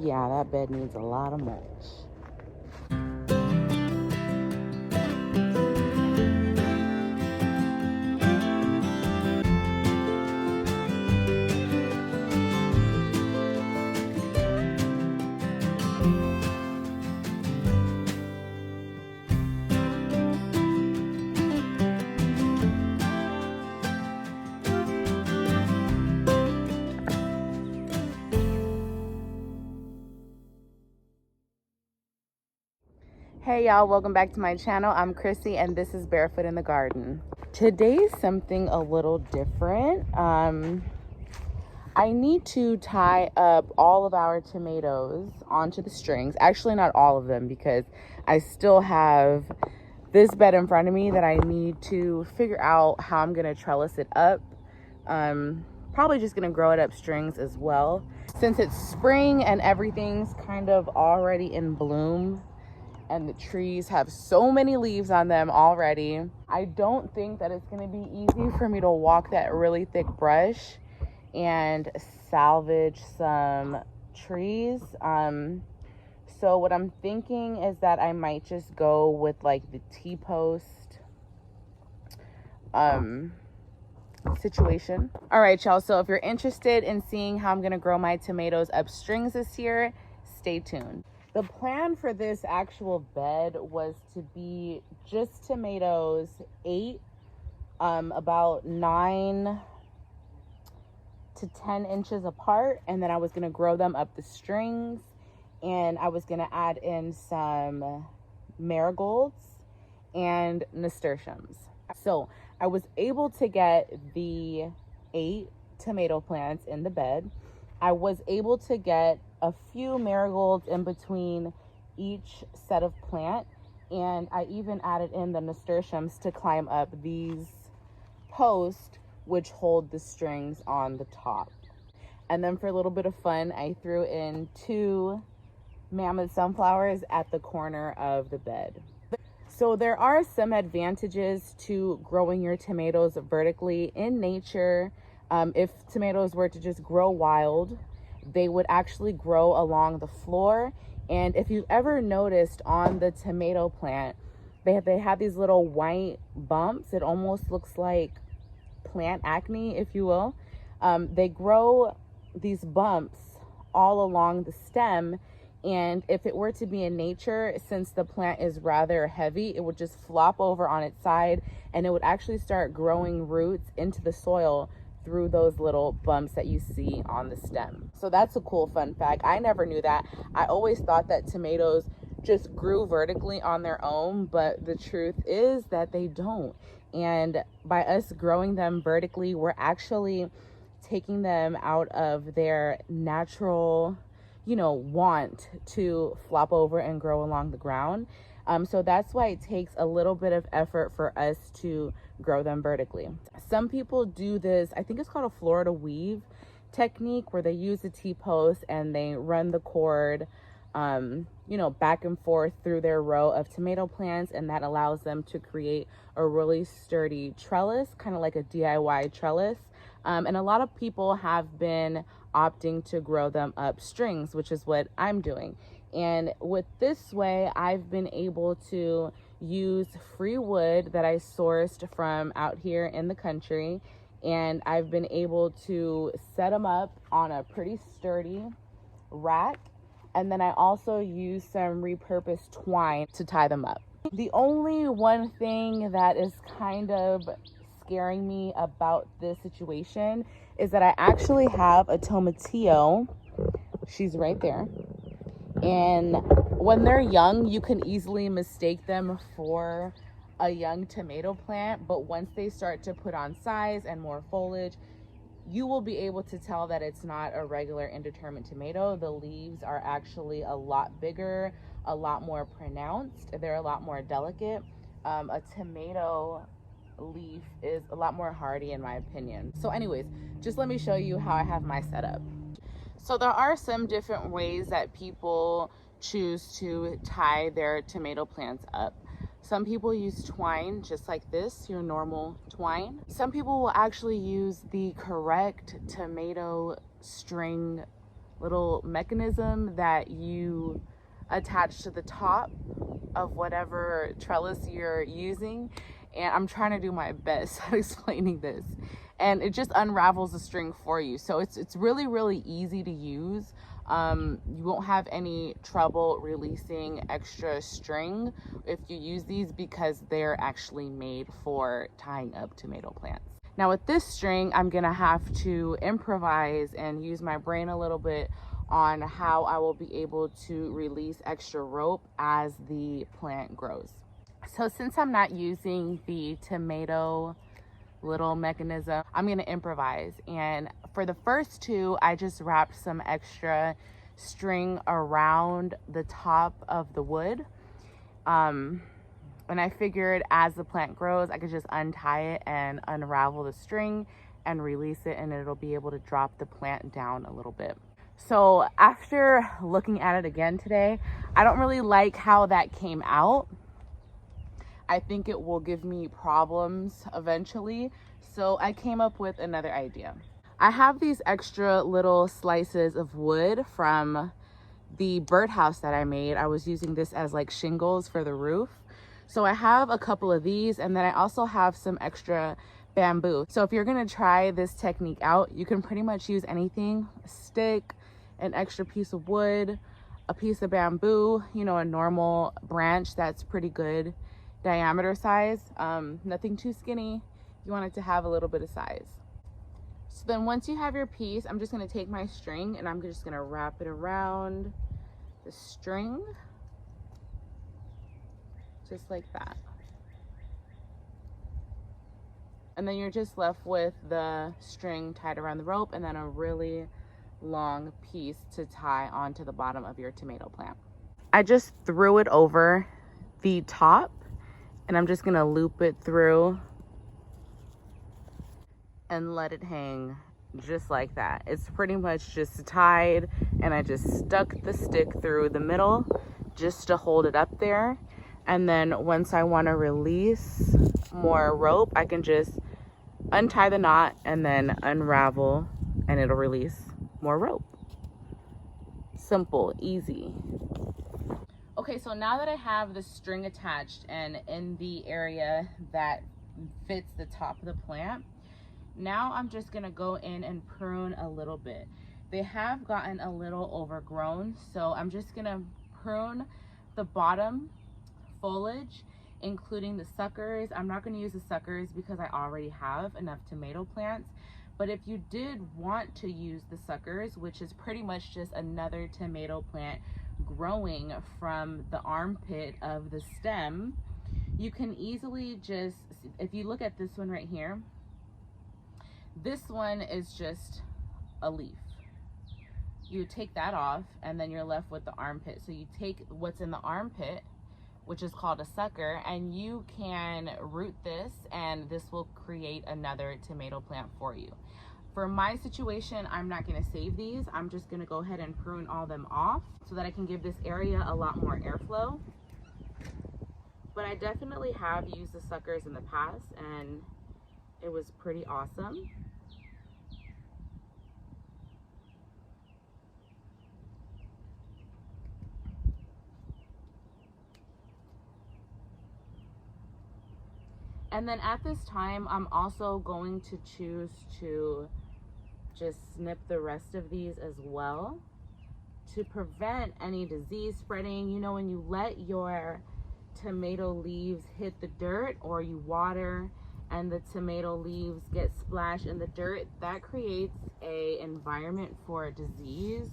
yeah, that bed needs a lot of mulch. Hey y'all, welcome back to my channel. I'm Chrissy and this is Barefoot in the Garden. Today's something a little different. I need to tie up all of our tomatoes onto the strings. Actually, not all of them, because I still have this bed in front of me that I need to figure out how I'm gonna trellis it up. Probably just gonna grow it up strings as well. Since it's spring and everything's kind of already in bloom, and the trees have so many leaves on them already, I don't think that it's going to be easy for me to walk that really thick brush and salvage some trees. So what I'm thinking is that I might just go with like the T-post situation. All right, y'all, so if you're interested in seeing how I'm going to grow my tomatoes up strings this year, stay tuned. The plan for this actual bed was to be just tomatoes, 8, about 9 to 10 inches apart, and then I was gonna grow them up the strings, and I was gonna add in some marigolds and nasturtiums. So I was able to get the 8 tomato plants in the bed. I was able to get a few marigolds in between each set of plant, and I even added in the nasturtiums to climb up these posts which hold the strings on the top. And then for a little bit of fun, I threw in 2 mammoth sunflowers at the corner of the bed. So there are some advantages to growing your tomatoes vertically in nature. If tomatoes were to just grow wild, they would actually grow along the floor. And if you've ever noticed on the tomato plant, they have these little white bumps. It almost looks like plant acne, if you will. They grow these bumps all along the stem. And if it were to be in nature, since the plant is rather heavy, it would just flop over on its side and it would actually start growing roots into the soil through those little bumps that you see on the stem. So that's a cool fun fact. I never knew that. I always thought that tomatoes just grew vertically on their own, but the truth is that they don't. And by us growing them vertically, we're actually taking them out of their natural, want to flop over and grow along the ground. So that's why it takes a little bit of effort for us to grow them vertically. Some people do this, I think it's called a Florida weave technique, where they use a T-post and they run the cord, back and forth through their row of tomato plants, and that allows them to create a really sturdy trellis, kind of like a DIY trellis. And a lot of people have been opting to grow them up strings, which is what I'm doing. And with this way, I've been able to use free wood that I sourced from out here in the country, and I've been able to set them up on a pretty sturdy rack. And then I also use some repurposed twine to tie them up. The only one thing that is kind of scaring me about this situation is that I actually have a tomatillo. She's right there. And when they're young, you can easily mistake them for a young tomato plant. But once they start to put on size and more foliage, you will be able to tell that it's not a regular indeterminate tomato. The leaves are actually a lot bigger, a lot more pronounced. They're a lot more delicate. A tomato leaf is a lot more hardy, in my opinion. So anyways, just let me show you how I have my setup. So there are some different ways that people choose to tie their tomato plants up. Some people use twine, just like this, your normal twine. Some people will actually use the correct tomato string little mechanism that you attach to the top of whatever trellis you're using. And I'm trying to do my best at explaining this. And it just unravels the string for you. So it's really, really easy to use. You won't have any trouble releasing extra string if you use these, because they're actually made for tying up tomato plants. Now with this string, I'm gonna have to improvise and use my brain a little bit on how I will be able to release extra rope as the plant grows. So since I'm not using the tomato little mechanism, I'm gonna improvise. And for the first two, I just wrapped some extra string around the top of the wood. And I figured as the plant grows, I could just untie it and unravel the string and release it, and it'll be able to drop the plant down a little bit. So after looking at it again today, I don't really like how that came out. I think it will give me problems eventually. So I came up with another idea. I have these extra little slices of wood from the birdhouse that I made. I was using this as like shingles for the roof. So I have a couple of these, and then I also have some extra bamboo. So if you're gonna try this technique out, you can pretty much use anything: a stick, an extra piece of wood, a piece of bamboo, you know, a normal branch that's pretty good diameter size, nothing too skinny. You want it to have a little bit of size. So then once you have your piece, I'm just gonna take my string and I'm just gonna wrap it around the string, just like that. And then you're just left with the string tied around the rope and then a really long piece to tie onto the bottom of your tomato plant. I just threw it over the top and I'm just gonna loop it through and let it hang just like that. It's pretty much just tied, and I just stuck the stick through the middle just to hold it up there. And then once I want to release more rope, I can just untie the knot and then unravel, and it'll release more rope. Simple, easy. Okay, so now that I have the string attached and in the area that fits the top of the plant, now I'm just gonna go in and prune a little bit. They have gotten a little overgrown, so I'm just gonna prune the bottom foliage, including the suckers. I'm not gonna use the suckers because I already have enough tomato plants, but if you did want to use the suckers, which is pretty much just another tomato plant growing from the armpit of the stem, you can easily just, if you look at this one right here, this one is just a leaf. You take that off and then you're left with the armpit. So you take what's in the armpit, which is called a sucker, and you can root this and this will create another tomato plant for you. For my situation, I'm not gonna save these. I'm just gonna go ahead and prune all them off so that I can give this area a lot more airflow. But I definitely have used the suckers in the past and it was pretty awesome. And then at this time, I'm also going to choose to just snip the rest of these as well to prevent any disease spreading. You know, when you let your tomato leaves hit the dirt or you water and the tomato leaves get splashed in the dirt, that creates an environment for disease,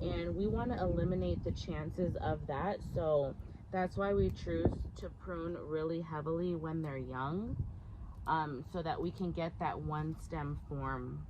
and we want to eliminate the chances of that. So that's why we choose to prune really heavily when they're young, so that we can get that one stem form.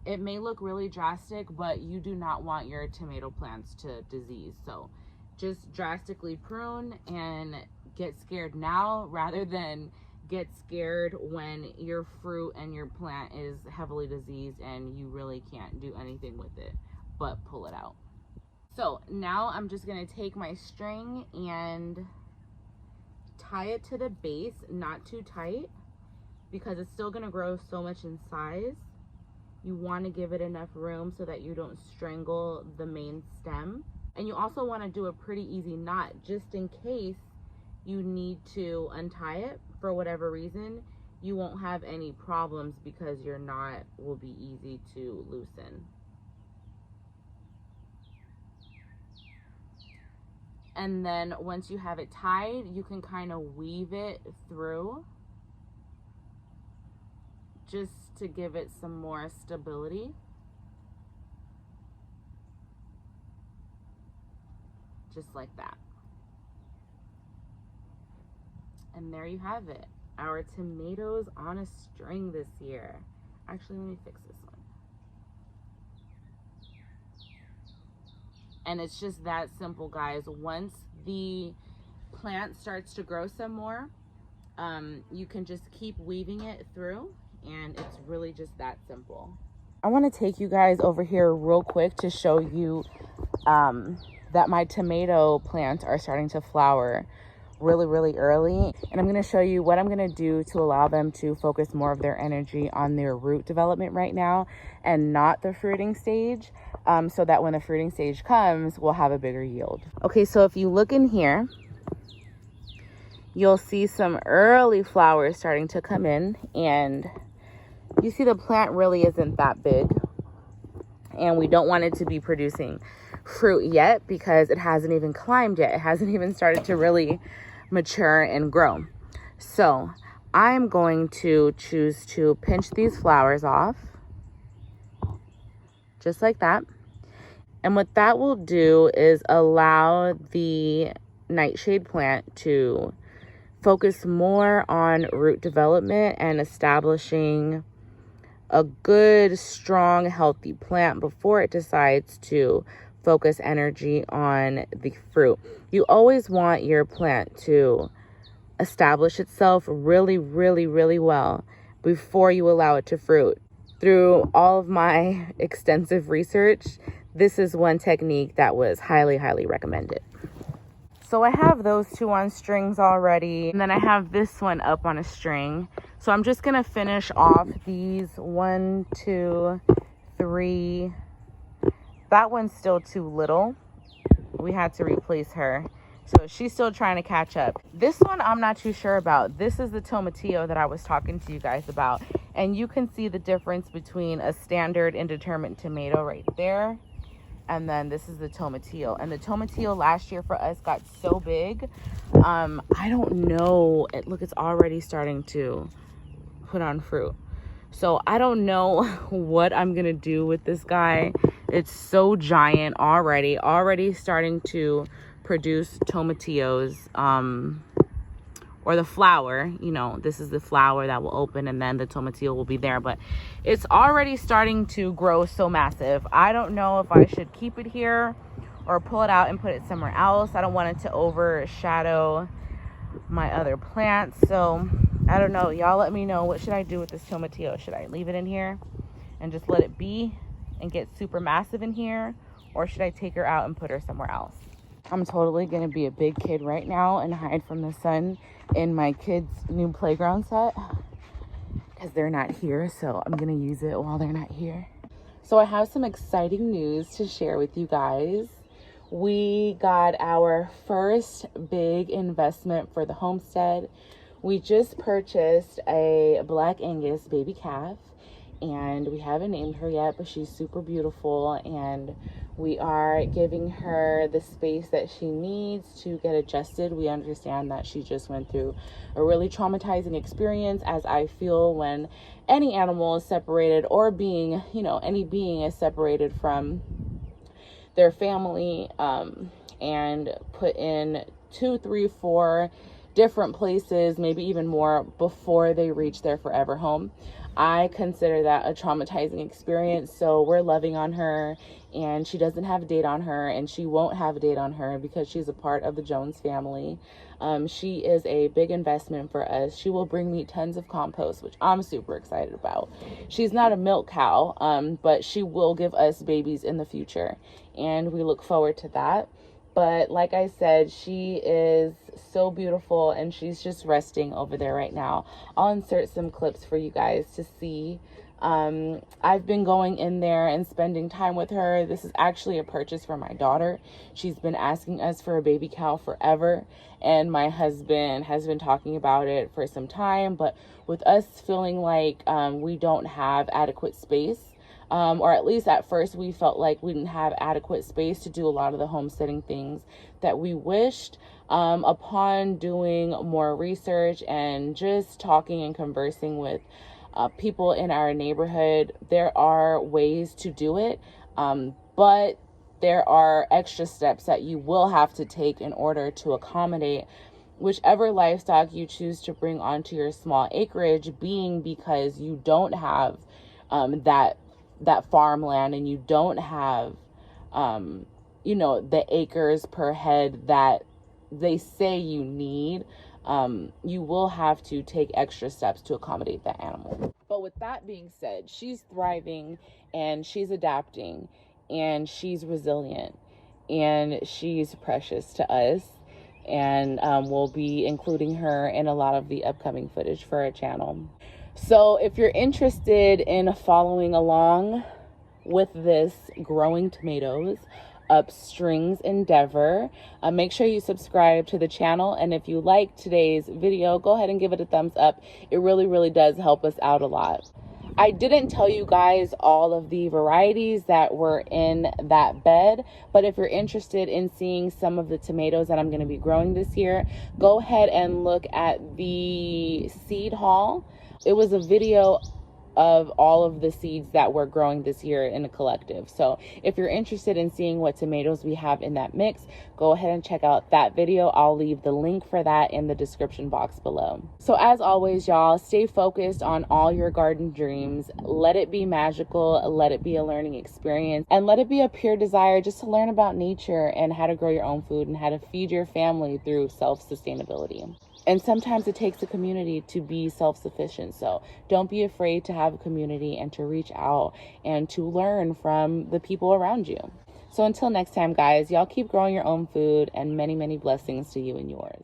It may look really drastic, but you do not want your tomato plants to disease. So just drastically prune and get scared now rather than get scared when your fruit and your plant is heavily diseased and you really can't do anything with it but pull it out. So now I'm just gonna take my string and tie it to the base, not too tight, because it's still going to grow so much in size. You want to give it enough room so that you don't strangle the main stem. And you also want to do a pretty easy knot just in case you need to untie it for whatever reason. You won't have any problems because your knot will be easy to loosen. And then once you have it tied, you can kind of weave it through just to give it some more stability. Just like that. And there you have it. Our tomatoes on a string this year. Actually, let me fix this one. And it's just that simple, guys. Once the plant starts to grow some more, you can just keep weaving it through, and it's really just that simple. I want to take you guys over here real quick to show you that my tomato plants are starting to flower really early, and I'm going to show you what I'm going to do to allow them to focus more of their energy on their root development right now and not the fruiting stage, so that when the fruiting stage comes, we'll have a bigger yield. Okay, so if you look in here, you'll see some early flowers starting to come in, and you see the plant really isn't that big, and we don't want it to be producing fruit yet because it hasn't even climbed yet. It hasn't even started to really mature and grow. So I'm going to choose to pinch these flowers off just like that. And what that will do is allow the nightshade plant to focus more on root development and establishing a good, strong, healthy plant before it decides to focus energy on the fruit. You always want your plant to establish itself really well before you allow it to fruit. Through all of my extensive research, this is one technique that was highly recommended. So I have those two on strings already, and then I have this one up on a string. So I'm just gonna finish off these 1, 2, 3. That one's still too little. We had to replace her. So she's still trying to catch up. This one I'm not too sure about. This is the tomatillo that I was talking to you guys about. And you can see the difference between a standard indeterminate tomato right there. And then this is the tomatillo. And the tomatillo last year for us got so big. I don't know. Look, it's already starting to put on fruit. So I don't know what I'm going to do with this guy. It's so giant already starting to produce tomatillos, or the flower. You know, this is the flower that will open and then the tomatillo will be there, but it's already starting to grow so massive. I don't know if I should keep it here or pull it out and put it somewhere else. I don't want it to overshadow my other plants. So I don't know. Y'all let me know. What should I do with this tomatillo? Should I leave it in here and just let it be and get super massive in here? Or should I take her out and put her somewhere else? I'm totally going to be a big kid right now and hide from the sun in my kids' new playground set because they're not here. So I'm going to use it while they're not here. So I have some exciting news to share with you guys. We got our first big investment for the homestead. We just purchased a Black Angus baby calf, and we haven't named her yet, but she's super beautiful, and we are giving her the space that she needs to get adjusted. We understand that she just went through a really traumatizing experience, as I feel when any animal is separated, or being, you know, any being is separated from their family, and put in 2, 3, 4 different places, maybe even more, before they reach their forever home. I consider that a traumatizing experience. So we're loving on her, and she doesn't have a date on her, and she won't have a date on her because she's a part of the Jones family. She is a big investment for us. She will bring me tons of compost, which I'm super excited about. She's not a milk cow, but she will give us babies in the future, and we look forward to that. But like I said, she is so beautiful and she's just resting over there right now. I'll insert some clips for you guys to see. I've been going in there and spending time with her. This is actually a purchase for my daughter. She's been asking us for a baby cow forever, and my husband has been talking about it for some time, but with us feeling like we don't have adequate space, or at least at first we felt like we didn't have adequate space to do a lot of the homesteading things that we wished. Upon doing more research and just talking and conversing with people in our neighborhood, there are ways to do it, but there are extra steps that you will have to take in order to accommodate whichever livestock you choose to bring onto your small acreage, being because you don't have that farmland and you don't have the acres per head that they say you need. You will have to take extra steps to accommodate that animal. But with that being said, she's thriving and she's adapting and she's resilient and she's precious to us. And we'll be including her in a lot of the upcoming footage for our channel. So if you're interested in following along with this growing tomatoes up strings endeavor, make sure you subscribe to the channel, and if you like today's video, go ahead and give it a thumbs up. It really does help us out a lot. I didn't tell you guys all of the varieties that were in that bed, but if you're interested in seeing some of the tomatoes that I'm going to be growing this year, go ahead and look at the seed haul. It was a video of all of the seeds that we're growing this year in a collective. So if you're interested in seeing what tomatoes we have in that mix, go ahead and check out that video. I'll leave the link for that in the description box below. So as always, y'all, stay focused on all your garden dreams. Let it be magical, let it be a learning experience, and let it be a pure desire just to learn about nature and how to grow your own food and how to feed your family through self-sustainability. And sometimes it takes a community to be self-sufficient. So don't be afraid to have a community and to reach out and to learn from the people around you. So until next time, guys, y'all keep growing your own food, and many blessings to you and yours.